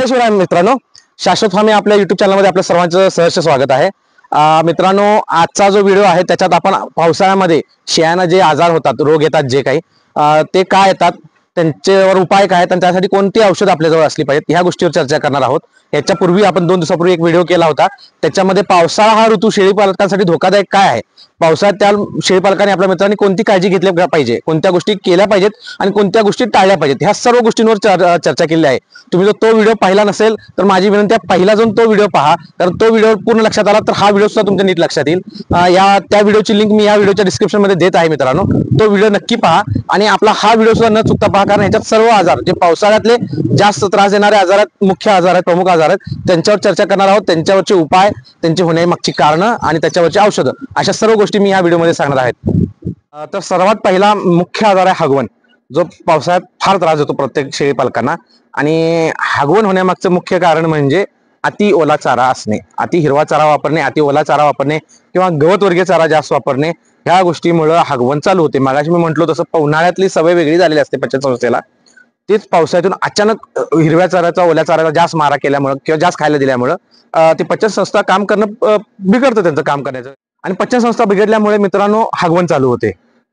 जय शिवराय मित्रांनो, शाश्वत फार्म आपल्या युट्यूब चॅनलमध्ये आपल्या सर्वांचं सहर्ष स्वागत आहे। मित्रांनो, आजचा जो व्हिडिओ आहे त्याच्यात आपण पावसाळ्यामध्ये शेळ्यांना जे आजार होतात, रोग येतात, जे काही ते काय येतात, त्यांच्यावर उपाय काय आहेत आणि त्यासाठी कोणती औषध आपल्याजवळ असली पाहिजेत, ह्या गोष्टीवर चर्चा करणार आहोत। याच्यापूर्वी आपण 2 दिवसापूर्वी एक व्हिडिओ केला होता, त्याच्यामध्ये पावसाळा हा ऋतू शेळीपालकांसाठी धोकादायक काय आहे, पावसाळ्यात त्या शेळीपालकांनी आपल्या मित्रांनी कोणती काळजी घेतली पाहिजे, कोणत्या गोष्टी केल्या पाहिजेत आणि कोणत्या गोष्टी टाळल्या पाहिजेत, ह्या सर्व गोष्टींवर चर्चा केली आहे। तुम्ही जर तो व्हिडिओ पाहिला नसेल तर माझी विनंती आहे, पहिला जाऊन तो व्हिडिओ पहा, कारण तो व्हिडिओ पूर्ण लक्षात आला तर हा व्हिडिओ सुद्धा तुमच्या नीट लक्षात येईल। त्या व्हिडिओची लिंक मी या व्हिडिओच्या डिस्क्रिप्शन मध्ये देत आहे मित्रांनो, तो व्हिडिओ नक्की पहा आणि आपला हा व्हिडिओ सुद्धा न चुकता पहा, कारण ह्याच्यात सर्व आजार जे पावसाळ्यातले जास्त त्रास देणारे आजार आहेत, मुख्य आजार आहेत, प्रमुख आजार आहेत, त्यांच्यावर चर्चा करणार आहोत। त्यांच्यावरचे उपाय, त्यांची होण्यामागची कारणं आणि त्याच्यावरची औषधं, अशा सर्व गोष्टी मी या व्हिडिओमध्ये सांगणार आहेत। तर सर्वात पहिला मुख्य आजार आहे हागवण, जो पावसाळ्यात फार त्रास देतो प्रत्येक शेळीपालकांना। आणि हागवण होण्यामागचं मुख्य कारण म्हणजे अति ओला चारा असणे, अति हिरवा चारा वापरणे, अति ओला चारा वापरणे किंवा गवतवर्गीय चारा जास्त वापरणे, ह्या गोष्टीमुळे हागवण चालू होते। मागाशी मी म्हटलो तसं उन्हाळ्यातली सवय वेगळी झालेली असते पचन संस्थेला, तेच पावसाळ्यातून अचानक हिरव्या चाऱ्याचा, ओल्या चाऱ्याचा जास्त मारा केल्यामुळे किंवा जास्त खायला दिल्यामुळं ते पचन संस्था काम करणं बिघडतं, त्यांचं काम करण्याचं, आणि पचन संस्था बिघडल्यामुळे मित्रांनो हागवण चालू होते।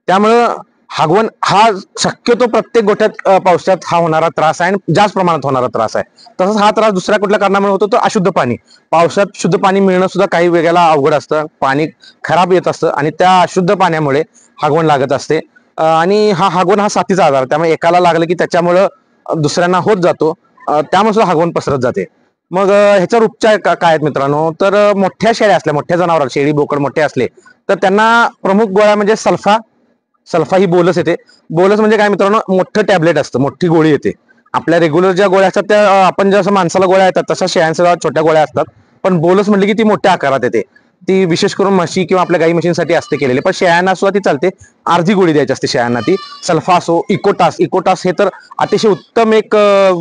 त्यामुळं हागवण हा शक्यतो प्रत्येक गोठ्यात पावसाळ्यात हा होणारा त्रास आहे आणि जास्त प्रमाणात होणारा त्रास आहे। तसंच हा त्रास दुसऱ्या कुठल्या कारणामुळे होतो, तर अशुद्ध पाणी, पावसाळ्यात शुद्ध पाणी मिळणं सुद्धा काही वेळेला अवघड असतं, पाणी खराब येत असतं आणि त्या अशुद्ध पाण्यामुळे हागवण लागत असते। आणि हागवण हा साथीचा आजार, त्यामुळे एकाला लागलं की त्याच्यामुळं दुसऱ्यांना होत जातो, त्यामुळे सुद्धा हागवण पसरत जाते। मग ह्याच्यावर उपचार काय आहेत मित्रांनो, तर मोठ्या शेळ्या असल्या, मोठ्या जनावर, शेळी बोकड मोठे असले तर त्यांना प्रमुख गोळ्या म्हणजे सल्फा ही बोलस येते। बोलस म्हणजे काय मित्रांनो, मोठं टॅबलेट असतं, मोठी गोळी येते। आपल्या रेग्युलर ज्या गोळ्या असतात त्या आपण जसं माणसाला गोळ्या येतात तशा शेळ्यांच्या छोट्या गोळ्या असतात, पण बोलस म्हटली की ती मोठ्या आकारात येते। ती विशेष करून म्हशी किंवा आपल्या गाई म्हशींसाठी असते केलेली, पण शेळ्यांना सुद्धा ती चालते। अर्धी गोळी द्यायची असते शेळ्यांना ती। सल्फा असो, इकोटास हे तर अतिशय उत्तम एक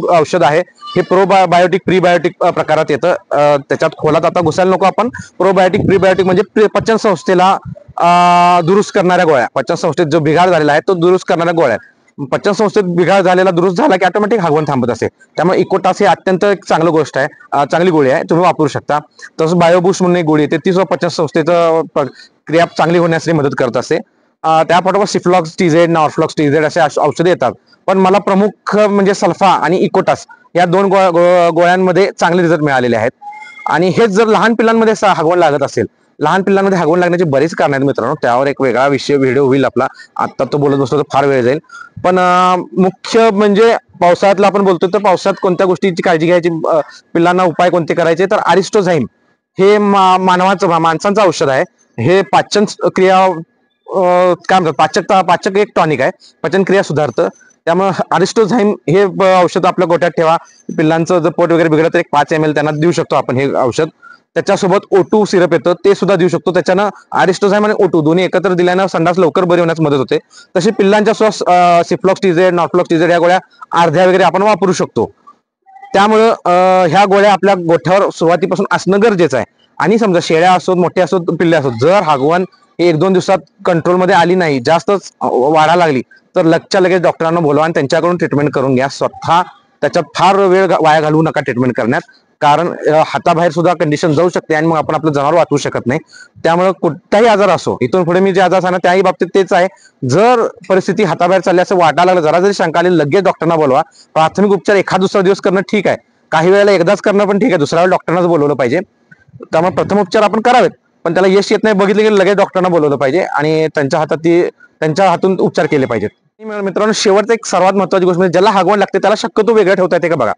औषध आहे। हे प्रोबायोटिक प्रीबायोटिक प्रकारात येतं, त्याच्यात खोलात आता घुसायला नको आपण। प्रोबायोटिक प्रीबायोटिक म्हणजे पचन संस्थेला दुरुस्त करणाऱ्या गोळ्या, पचन संस्थेत जो बिघाड झालेला आहे तो दुरुस्त करणाऱ्या गोळ्या। पचन संस्थेत बिघाड झालेला दुरुस्त झाला की ऑटोमॅटिक हागवण थांबत असते। त्यामुळे इकोटास हे अत्यंत एक चांगली गोष्ट आहे, चांगली गोळी आहे, तुम्ही वापरू शकता। तसंच बायोबूस्ट म्हणून एक गोळी येते, ती सुद्धा पचन संस्थेचं क्रिया चांगली होण्यासाठी मदत करत असते। त्यापाठोपाठ सिफ्लॉक्स टीझेड, नॉर्फ्लॉक्स टीझेड असे औषधे येतात, पण मला प्रमुख म्हणजे सल्फा आणि इकोटास या 2 गोळ्यांमध्ये चांगले रिझल्ट मिळालेले आहेत। आणि हेच जर लहान पिल्लांमध्ये हागवण लागत असेल, लहान पिल्लांमध्ये हागवण लागण्याची बरीच कारण आहेत मित्रांनो, त्यावर एक वेगळा व्हिडिओ होईल आपला, आता तो बोलत बसलो तर फार वेळ जाईल। पण मुख्य म्हणजे पावसाळ्यातला आपण बोलतो, तर पावसाळ्यात कोणत्या गोष्टीची काळजी घ्यायची, पिल्लांना उपाय कोणते करायचे, तर अरिस्टोझाईम हे माणसांचं औषध आहे। हे पाचन क्रिया काय म्हणतात, पाचक एक टॉनिक आहे, पचन क्रिया सुधारतं। त्यामुळे अरिस्टोझाईम हे औषध आपल्या गोठ्यात ठेवा। पिल्लांचं जर पोट वगैरे बिघडलं तर एक 5 ml त्यांना देऊ शकतो आपण हे औषध। त्याच्यासोबत O2 सिरप येतं, ते सुद्धा देऊ शकतो। त्याच्यानं अरिस्टोझाईम आणि O2 दोन्ही एकत्र दिल्यानं संडास लवकर बरी होण्यास मदत होते। तसे पिल्लांच्या सिफ्लॉक्स टीझेड, नॉर्फ्लॉक्स टीझेड या गोळ्या अर्ध्या वगैरे आपण वापरू शकतो। त्यामुळं ह्या गोळ्या आपल्या गोठ्यावर सुरुवातीपासून असणं गरजेचं आहे। आणि समजा शेळ्या असोत, मोठे असोत, पिल्ले असोत, जर हागवण 1-2 दिवसात कंट्रोलमध्ये आली नाही, जास्तच वाढायला लागली, तर लगच्या लगेच डॉक्टरांना बोलवा आणि त्यांच्याकडून ट्रीटमेंट करून घ्या। स्वतः त्याच्यात फार वेळ वाया घालवू नका ट्रीटमेंट करण्यात, कारण हाताबाहेर सुद्धा कंडिशन जाऊ शकते आणि मग आपण आपलं जनावर वाचवू शकत नाही। त्यामुळे कुठलाही आजार असो, इथून पुढे मी जे आजार सांगणार त्याही बाबतीत तेच आहे, जर परिस्थिती हाताबाहेर चालली असं वाटायला लागलं, जरा जरी शंका आली, लगेच डॉक्टरना बोलवा। प्राथमिक उपचार एखाद दुसरा दिवस करणं ठीक आहे, काही वेळेला एकदाच करणं पण ठीक आहे, दुसऱ्या वेळेला डॉक्टरनाच बोलवलं पाहिजे। त्यामुळे प्रथम उपचार आपण करावेत, पण त्याला यश येत नाही बघितलं की लगेच डॉक्टरना बोलवलं पाहिजे आणि त्यांच्या हातून उपचार केले पाहिजेत। मित्रांनो, शेवटचं एक सर्वात महत्त्वाची गोष्ट म्हणजे ज्याला हागवण लागते त्याला शक्यतो वेगळं ठेवता येते का बघा,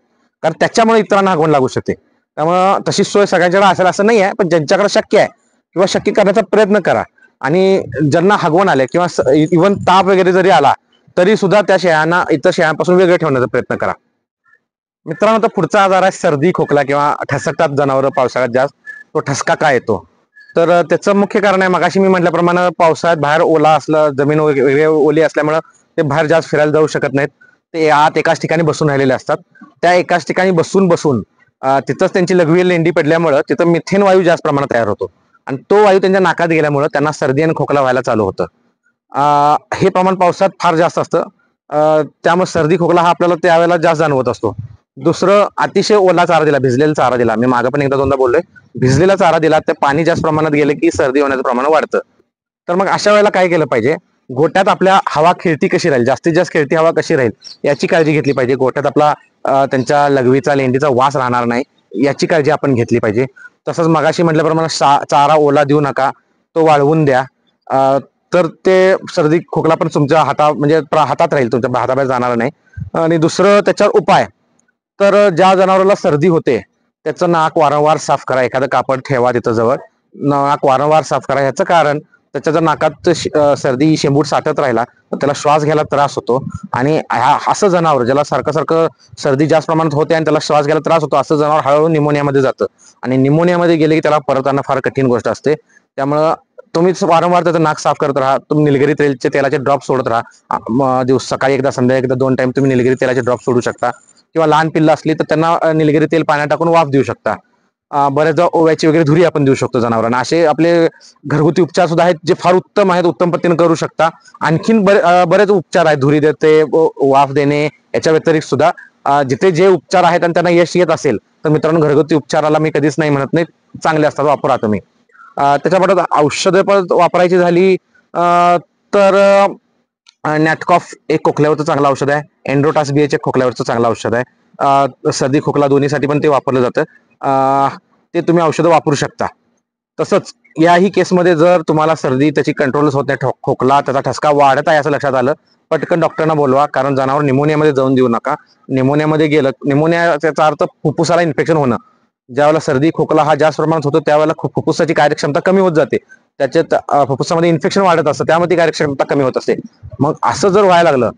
कारण त्याच्यामुळे इतरांना हागवण लागू शकते। त्यामुळे तशी सोय सगळ्यांच्याकडे असेल असं नाही आहे, पण ज्यांच्याकडे शक्य आहे किंवा शक्य करण्याचा प्रयत्न करा। आणि ज्यांना हागवण आले किंवा इव्हन ताप वगैरे जरी आला तरी सुद्धा त्या शेळ्यांना इतर शेळ्यांपासून वेगळं ठेवण्याचा प्रयत्न करा। मित्रांनो, आता पुढचा आजार आहे सर्दी खोकला किंवा ठसकतात जनावर पावसाळ्यात जास्त। तो ठसका काय येतो, तर त्याचं मुख्य कारण आहे, मगाशी मी म्हटल्याप्रमाणे पावसाळ्यात बाहेर ओला असलं, जमीन ओली असल्यामुळे ते बाहेर जास्त फिरायला जाऊ शकत नाहीत, ते आत एकाच ठिकाणी बसून राहिलेले असतात। त्या एकाच ठिकाणी बसून तिथंच त्यांची लघवी लेंडी पडल्यामुळे तिथं मिथेन वायू जास्त प्रमाणात तयार होतो आणि तो वायू त्यांच्या नाकात गेल्यामुळे त्यांना सर्दी आणि खोकला व्हायला चालू होतं। हे प्रमाण पावसात फार जास्त असतं, त्यामुळे सर्दी खोकला हा आपल्याला त्यावेळेला जास्त जाणवत असतो। दुसरं अतिशय ओला चारा दिला, भिजलेला चारा दिला. मी मागे पण एकदा दोनदा बोललोय, भिजलेला चारा दिला तर पाणी जास्त प्रमाणात गेले की सर्दी होण्याचं प्रमाण वाढतं. तर मग अशा वेळेला काय केलं पाहिजे, गोठ्यात आपल्या हवा खेळती कशी राहील, जास्तीत जास्त खेळती हवा कशी राहील याची काळजी घेतली पाहिजे. गोठ्यात आपला त्यांच्या लघवीचा लेंडीचा वास राहणार नाही याची काळजी आपण घेतली पाहिजे. तसंच मगाशी म्हटल्याप्रमाणे चारा ओला देऊ नका, तो वाळवून द्या. तर ते सर्दी खोकला पण तुमच्या म्हणजे हातात राहील, तुमच्या हाताबाहेर जाणार नाही. आणि दुसरं त्याच्यावर उपाय, तर ज्या जनावराला सर्दी होते त्याचं नाक वारंवार साफ करा, एखादं कापड ठेवा तिथं जवळ, नाक वारंवार साफ करा. याचं कारण त्याच्या जर नाकात सर्दी शेंबूड साठत राहिला तर त्याला श्वास घ्यायला त्रास होतो. आणि असं जनावर ज्याला सारखं सारखं सर्दी जास्त प्रमाणात होते आणि त्याला श्वास घ्यायला त्रास होतो, असं जनावर हळूहळू निमोनियामध्ये जातं. आणि निमोनियामध्ये गेले की त्याला परत आणणं फार कठीण गोष्ट असते. त्यामुळं तुम्हीच वारंवार त्याचं नाक साफ करत राहा. तुम्ही निलगिरी तेलाचे ड्रॉप सोडत राहा. सकाळी एकदा संध्याकाळी एकदा 2 टाइम तुम्ही निलगिरी तेलाचे ड्रॉप सोडू शकता. किंवा लहान पिल्लं असली तर त्यांना निलगिरी तेल पाण्यात टाकून वाफ देऊ शकता. बऱ्याचदा ओव्याची वगैरे धुरी आपण देऊ शकतो जनावरांना. असे आपले घरगुती उपचार सुद्धा आहेत जे फार उत्तम आहेत, उत्तम पद्धतीने करू शकता. आणखीन बरेच उपचार आहेत, धुरी देते, वाफ देणे, याच्या व्यतिरिक्त सुद्धा जिथे जे उपचार आहेत आणि त्यांना यश येत असेल तर मित्रांनो घरगुती उपचाराला मी कधीच नाही म्हणत नाही, चांगले असतात, वापरा तुम्ही. त्याच्यामध्ये औषधं पण वापरायची झाली तर नॅटकॉफ एक खोकल्यावरचं चांगलं औषध आहे. एन्ड्रोटास बी एक खोकल्यावरचं चांगलं औषध आहे. सर्दी खोकला दोन्हीसाठी पण ते वापरलं जातं. ते तुम्ही औषधं वापरू शकता. तसंच याही केसमध्ये जर तुम्हाला सर्दी त्याची कंट्रोलच होत नाही, खोकला त्याचा ठसका वाढत आहे असं लक्षात आलं, पटकन डॉक्टरना बोलवा. कारण जनावर निमोनियामध्ये जाऊन देऊ नका. निमोनियामध्ये गेलं, निमोनियाचा अर्थ फुफ्फुसाला इन्फेक्शन होणं. ज्यावेळेला सर्दी खोकला हा जास्त प्रमाणात होतो त्यावेळेला फुफ्फुसाची कार्यक्षमता कमी होत जाते, त्याच्यात फुफ्फुसामध्ये इन्फेक्शन वाढत असतं, त्यामुळे ती कार्यक्षमता कमी होत असते. मग असं जर व्हायला लागलं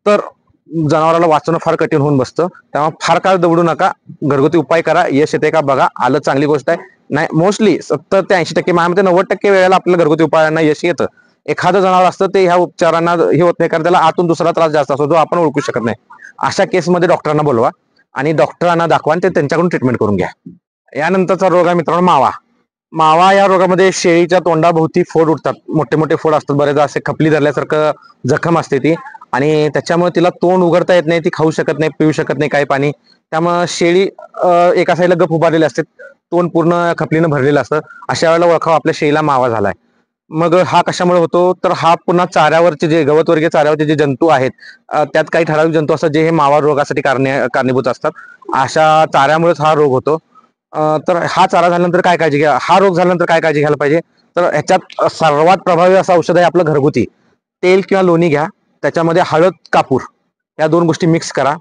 तर जनावराला वाचवणं फार कठीण होऊन बसतं. त्यामुळे फार काळ दवडू नका, घरगुती उपाय करा. यश येते का बघा. आलं चांगली गोष्ट आहे. नाही, मोस्टली 70 ते 80% माझ्यामध्ये 90% वेळेला आपल्याला घरगुती उपायांना यश येतं. एखादं जनावर असतं ते ह्या उपचारांना हे होत नाही, कारण त्याला आतून दुसरा त्रास जास्त असतो जो आपण ओळखू शकत नाही. अशा केसमध्ये डॉक्टरांना बोलवा आणि डॉक्टरांना दाखवा आणि ते त्यांच्याकडून ट्रीटमेंट करून घ्या. यानंतरचा रोग आहे मित्रांनो मावा. मावा या रोगामध्ये शेळीच्या तोंडाभोवती फोड उठतात, मोठे मोठे फोड असतात, बरेचदा असे खपली धरल्यासारखं जखम असते ती. आणि त्याच्यामुळे तिला तोंड उघडता येत नाही, ती खाऊ शकत नाही, पिऊ शकत नाही काय पाणी. त्यामुळे शेळी एका साईडला गप उभारलेली असते, तोंड पूर्ण खपलीनं भरलेलं असतं. अशा वेळेला ओळखावं आपल्या शेळीला मावा झालाय. मग हा कशामुळे होतो, तर हा पुन्हा चाऱ्यावरचे जे गवतवर्गीय चाऱ्यावरचे जे जंतू आहेत, त्यात काही ठराविक जंतू असतात जे हे मावा रोगासाठी कारणीभूत असतात. अशा चाऱ्यामुळेच हा रोग होतो. तर हा चारा झाल्यानंतर काय काळजी घ्या, हा रोग झाल्यानंतर काय काळजी घ्यायला पाहिजे, तर ह्याच्यात सर्वात प्रभावी असं औषध आहे आपलं घरगुती. तेल किंवा लोणी घ्या, त्याच्यामध्ये हळद कापूर या 2 गोष्टी मिक्स करा.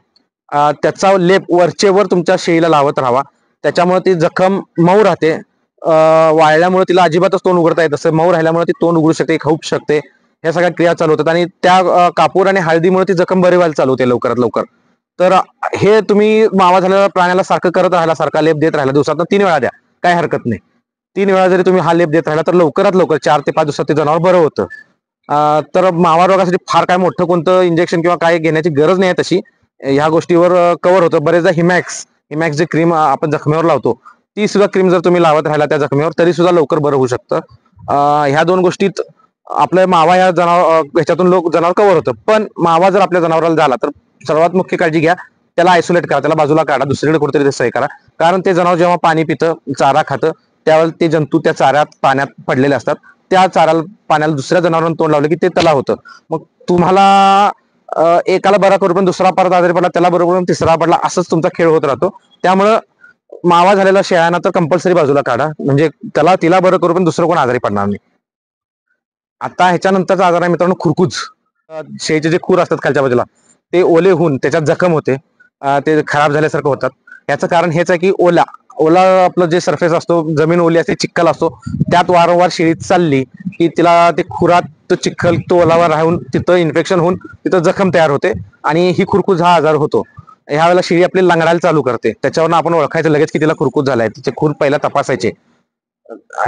त्याचा लेप वरचेवर तुमच्या शेळीला लावत राहावा. त्याच्यामुळे ती जखम मऊ राहते. वाळल्यामुळे तिला अजिबातच तोंड उघडता येत असं, मऊ राहिल्यामुळे ती तोंड उघडू शकते, खाऊ शकते. ह्या सगळ्या क्रिया चालू होतात आणि त्या कापूर आणि हळदीमुळे ती जखम बरी व्हायला चालू होते लवकरात लवकर. तर हे तुम्ही मावा झालेल्या प्राण्याला सारखं करत राहिला, सारखा लेप देत राहिला, दिवसात 3 वेळा द्या, काय हरकत नाही. 3 वेळा जरी तुम्ही हा लेप देत राहिला तर लवकरात लवकर 4 ते 5 दिवसात ते जनावर बरं होतं. तर मावा रोगासाठी फार काय मोठं कोणतं इंजेक्शन किंवा काय घेण्याची गरज नाही आहे तशी. ह्या गोष्टीवर कव्हर होतं. बरेचदा हिमॅक्स जे क्रीम आपण जखमेवर लावतो, ती सुद्धा क्रीम जर तुम्ही लावत राहिला त्या जखमेवर तरी सुद्धा लवकर बरं होऊ शकतं. ह्या 2 गोष्टीत आपल्या मावा या ह्याच्यातून जनावर कव्हर होतं. पण मावा जर आपल्या जनावराला झाला तर सर्वात मुख्य काळजी घ्या, त्याला आयसोलेट करा, त्याला बाजूला काढा, दुसरीकडे कुठेतरी ते सही करा. कारण ते जनावर जेव्हा पाणी पितं, चारा खातं, त्यावेळेला ते जंतू त्या चाऱ्यात पाण्यात पडलेले असतात. त्या चाऱ्याला पाण्याला दुसऱ्या जनावरांना तोंड लावलं की ते तलाव होतं. मग तुम्हाला एकाला बरा करू पण दुसरा परत आजारी पडला, त्याला बरोबर करून तिसरा पडला, असंच तुमचा खेळ होत राहतो. त्यामुळं मावा झालेला शेळ्यांना तर कंपल्सरी बाजूला काढा, म्हणजे तिला बरं करू पण दुसरं कोण आजारी पडणार नाही. आता ह्याच्यानंतरचा आजार आहे मित्रांनो खुरकूज. शेळीचे जे खूर असतात खालच्या बाजूला ते ओले होऊन त्याच्यात जखम होते, ते खराब झाल्यासारखं होतात. याचं कारण हेच आहे की ओला आपलं जे सरफेस असतो, जमीन ओली असते, चिखल असतो, त्यात वारंवार शेळी चालली की तिला ते खुरात तो चिखल तो ओलावा राहून तिथं इन्फेक्शन होऊन तिथं जखम तयार होते आणि ही खुरकूज हा आजार होतो. ह्या वेळेला शेळी आपली लंगडायला चालू करते, त्याच्यावरून आपण ओळखायचं लगेच की तिला खुरकूज झालाय. तिचे खूर पहिला तपासायचे.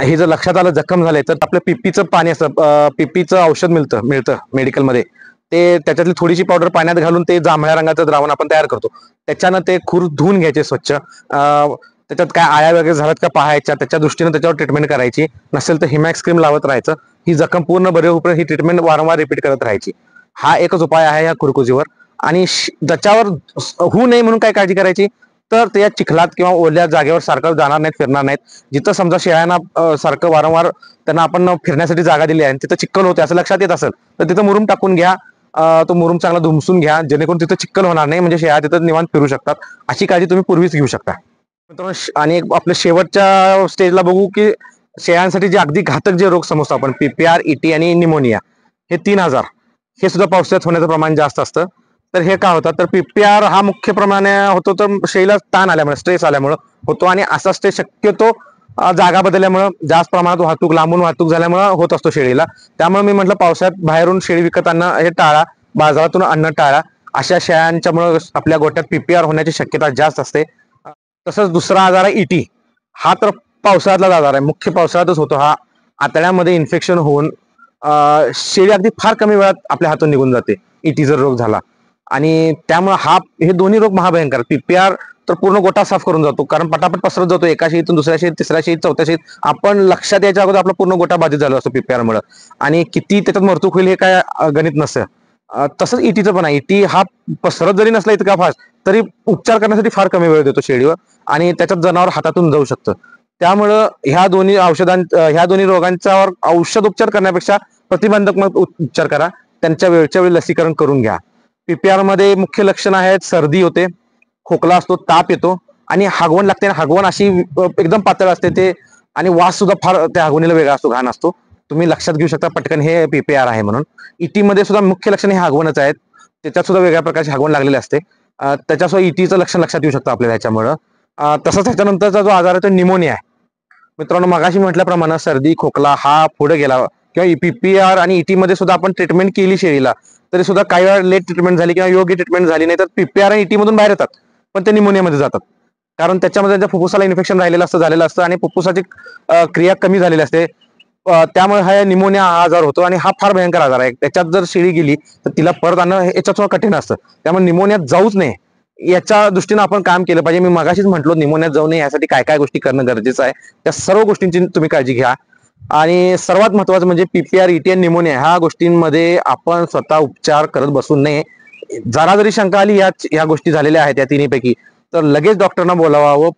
हे जर लक्षात आलं जखम झाले तर आपलं पिप्पीचं पाणी असतं, पिप्पीचं औषध मिळतं मेडिकलमध्ये, ते त्याच्यातली थोडीशी पावडर पाण्यात घालून ते जांभळ्या रंगाचं द्रावण आपण तयार करतो. त्याच्यानं ते खूर धुवून घ्यायचे स्वच्छ. त्याच्यात काय आळ्या वगैरे झाल्यात का पाहायच्या, त्याच्या दृष्टीने त्याच्यावर ट्रीटमेंट करायची. नसेल तर हिमॅक्स क्रीम लावत राहायचं. ही जखम पूर्ण बरी होईपर्यंत ही ट्रीटमेंट वारंवार रिपीट करत राहायची. हा एकच उपाय आहे या खुरकुजीवर. आणि ज्याच्यावर होऊ नये म्हणून काय काळजी करायची, तर त्या चिखलात किंवा ओल्या जागेवर सारखं जाणार नाहीत, फिरणार नाहीत. जिथं समजा शेळ्यांना सारखं वारंवार त्यांना आपण फिरण्यासाठी जागा दिली आहे तिथं चिखल होते असं लक्षात येत असेल तर तिथं मुरुम टाकून घ्या. तो मुरुम चांगला धुमसून घ्या, जेणेकरून तिथं चिखल होणार नाही, म्हणजे शेळ्या तिथं निवांत फिरू शकतात. अशी काळजी तुम्ही पूर्वीच घेऊ शकता मित्रांनो. आणि आपल्या शेवटच्या स्टेजला बघू की शेळ्यांसाठी जे अगदी घातक जे रोग समजतो आपण, पीपीआर, इटी आणि निमोनिया, हे 3 आजार हे सुद्धा पावसाळ्यात होण्याचं प्रमाण जास्त असतं. तर हे काय होतं, तर पीपीआर हा मुख्य प्रमाणे होतो तर शेळीला ताण आल्यामुळे, स्ट्रेस आल्यामुळे होतो. आणि असा स्ट्रेस शक्यतो जागा बदलल्यामुळे, जास्त प्रमाणात वाहतूक, लांबून वाहतूक झाल्यामुळे होत असतो शेळीला. त्यामुळे मी म्हटलं पावसाळ्यात बाहेरून शेळी विकत आणणं हे टाळा, बाजारातून आणणं टाळा. अशा शेळ्यांच्यामुळे आपल्या गोट्यात पीपीआर होण्याची शक्यता जास्त असते. तसंच दुसरा आजार आहे इटी. हा तर पावसाळ्यातलाच आजार आहे, मुख्य पावसाळ्यातच होतो हा. आतड्यामध्ये इन्फेक्शन होऊन शेळी अगदी फार कमी वेळात आपल्या हातून निघून जाते इटी जर रोग झाला. आणि त्यामुळे हे दोन्ही रोग महाभयंकर. पीपीआर तर पूर्ण गोटा साफ करून जातो, कारण पटापट पसरत जातो एका शेळीतून दुसऱ्या शेळीत, तिसऱ्या शेळीत, चौथ्या शेळीत. आपण लक्षात यायच्या अगोदर आपला पूर्ण गोटा बाधित झाला असतो पीपीआर मुळे. आणि किती त्याच्यात मरतूक होईल हे काय गणित नसतं. तसंच इटीचं पण आहे. इटी हा पसरत जरी नसला इतका फास्ट, तरी उपचार करण्यासाठी फार कमी वेळ देतो शेळीवर, आणि त्याच्यात जनावर हातातून जाऊ शकतं. त्यामुळं ह्या दोन्ही रोगांच्यावर औषध उपचार करण्यापेक्षा प्रतिबंधात्मक उपचार करा. त्यांच्या वेळच्या वेळी लसीकरण करून घ्या. पीपीआर मध्ये मुख्य लक्षण आहेत, सर्दी होते, खोकला असतो, ताप येतो आणि हागवण लागते. हागवण अशी एकदम पातळ असते ते, आणि वास सुद्धा फार त्या हागवणीला वेगळा असतो, घाण असतो. तुम्ही लक्षात घेऊ शकता पटकन हे पीपीआर आहे म्हणून. इटी मध्ये सुद्धा मुख्य लक्षण हे हागवणच आहेत, त्याच्यात सुद्धा वेगळ्या प्रकारची हागवण लागलेली असते. त्याच्यासोबत इटीचं लक्षण लक्षात येऊ शकतं आपल्याला ह्याच्यामुळं. तसंच त्याच्यानंतरचा जो आजार आहे तो निमोनिया आहे मित्रांनो. मगाशी म्हटल्याप्रमाणे सर्दी, खोकला हा पुढे गेला, किंवा पीपीआर आणि इटी मध्ये सुद्धा आपण ट्रीटमेंट केली शेळीला, तरी सुद्धा काही वेळा लेट ट्रीटमेंट झाली किंवा योग्य ट्रीटमेंट झाली नाही, तर पीपीआर आणि इटी मधून बाहेर येतात, पण ते निमोनियामध्ये जातात. कारण त्याच्यामध्ये त्यांच्या फुफ्फुसाला इन्फेक्शन राहिलेलं झालेलं असतं, आणि फुफ्फुसाची क्रिया कमी झालेली असते. त्यामुळे हा निमोनिया हा आजार होतो, आणि हा फार भयंकर आजार आहे. त्याच्यात जर शेळी गेली तर तिला परत आणणं याच्यात थोडं कठीण असतं. त्यामुळे निमोनियात जाऊच नये याच्या दृष्टीने आपण काम केलं पाहिजे. मी मगाशीच म्हटलो निमोनियात जाऊ नये यासाठी काय काय गोष्टी करणं गरजेचं आहे, त्या सर्व गोष्टींची तुम्ही काळजी घ्या. आणि सर्वात महत्वाचं म्हणजे पीपीआर, इटी आणि निमोनिया ह्या गोष्टींमध्ये आपण स्वतः उपचार करत बसू नये. जरा जरी शंका आली या गोष्टी झालेल्या आहेत या तिन्हीपैकी, तर लगेच डॉक्टरना बोलावावं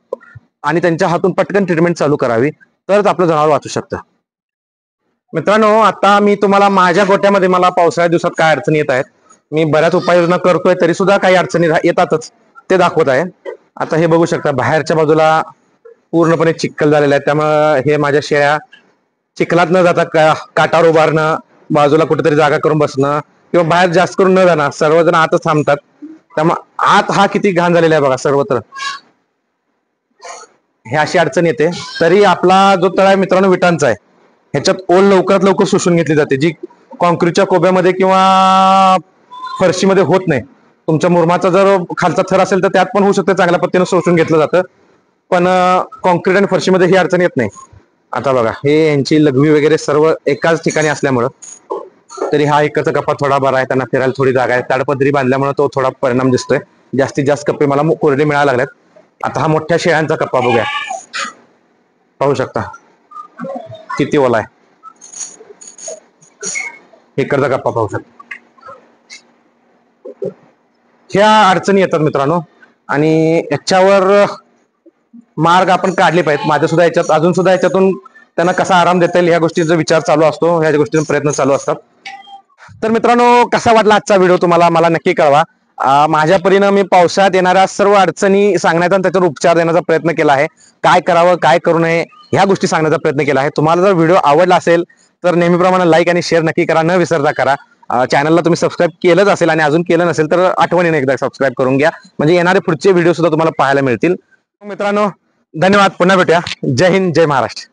आणि त्यांच्या हातून पटकन ट्रीटमेंट चालू करावी, तरच आपलं जनावर वाचू शकतं. मित्रांनो, आता मी तुम्हाला माझ्या गोट्यामध्ये मला पावसाळ्या दिवसात काय अडचणी येत आहेत, मी बऱ्याच उपाययोजना करतोय तरी सुद्धा काही अडचणी येतातच, ते दाखवत आहे. आता हे बघू शकता, बाहेरच्या बाजूला पूर्णपणे चिखल झालेला आहे. त्यामुळे हे माझ्या शेळ्या चिखलात न जाता काटावर उभारणं, बाजूला कुठेतरी जागा करून बसणं, किंवा बाहेर जास्त करून न जाणं, सर्वजण आतच थांबतात. त्यामुळे आत हा किती घाण झालेला आहे बघा सर्वत्र. हे अशी अडचण येते. तरी आपला जो तळ आहे मित्रांनो विटांचा आहे, ह्याच्यात ओल लवकरात लवकर शोषून घेतली जाते, जी कॉन्क्रीटच्या कोब्यामध्ये किंवा फरशीमध्ये होत नाही. तुमच्या मुरमाचा जर खालचा थर असेल तर त्यात पण होऊ शकतं, चांगल्या पद्धतीने शोषून घेतलं जातं, पण कॉन्क्रीट आणि फरशीमध्ये ही अडचण येत नाही. आता बघा, हे यांची लघवी वगैरे सर्व एकाच ठिकाणी असल्यामुळं, तरी हा एकच कप्पा थोडा बरा आहे, त्यांना फिरायला थोडी जागा आहे. ताडपदरी बांधल्यामुळे तो थोडा परिणाम दिसतोय. जास्तीत जास्त कप्पे मला कोरडे मिळायला लागल्यात. आता हा मोठ्या शेळ्यांचा कप्पा बघूया, पाहू शकता किती ओला आहे. इकडचा कप्पा पाहू शकता. ह्या अडचणी येतात मित्रांनो, आणि याच्यावर मार्ग आपण काढले पाहिजेत. माझ्या सुद्धा याच्यात अजून सुद्धा याच्यातून त्यांना कसा आराम देता येईल ह्या गोष्टीचा विचार चालू असतो, ह्या गोष्टींचा प्रयत्न चालू असतात. तर मित्रांनो, कसा वाटला आजचा व्हिडिओ तुम्हाला मला नक्की कळवा. माझ्या परीनं मी पावसाळ्यात येणाऱ्या सर्व अडचणी सांगण्याचा आणि त्याच्यावर उपचार देण्याचा प्रयत्न केला आहे. काय करावं, काय करू नये, ह्या गोष्टी सांगण्याचा प्रयत्न केला आहे. तुम्हाला जर व्हिडिओ आवडला असेल तर नेहमीप्रमाणे लाईक आणि शेअर नक्की करा, न विसरता करा. चॅनलला तुम्ही सबस्क्राईब केलंच असेल आणि अजून केलं नसेल तर आठवणीने एकदा सबस्क्राईब करून घ्या, म्हणजे येणारे पुढचे व्हिडिओ सुद्धा तुम्हाला पाहायला मिळतील. मित्रांनो, धन्यवाद. पुन्हा भेटूया. जय हिंद, जय महाराष्ट्र.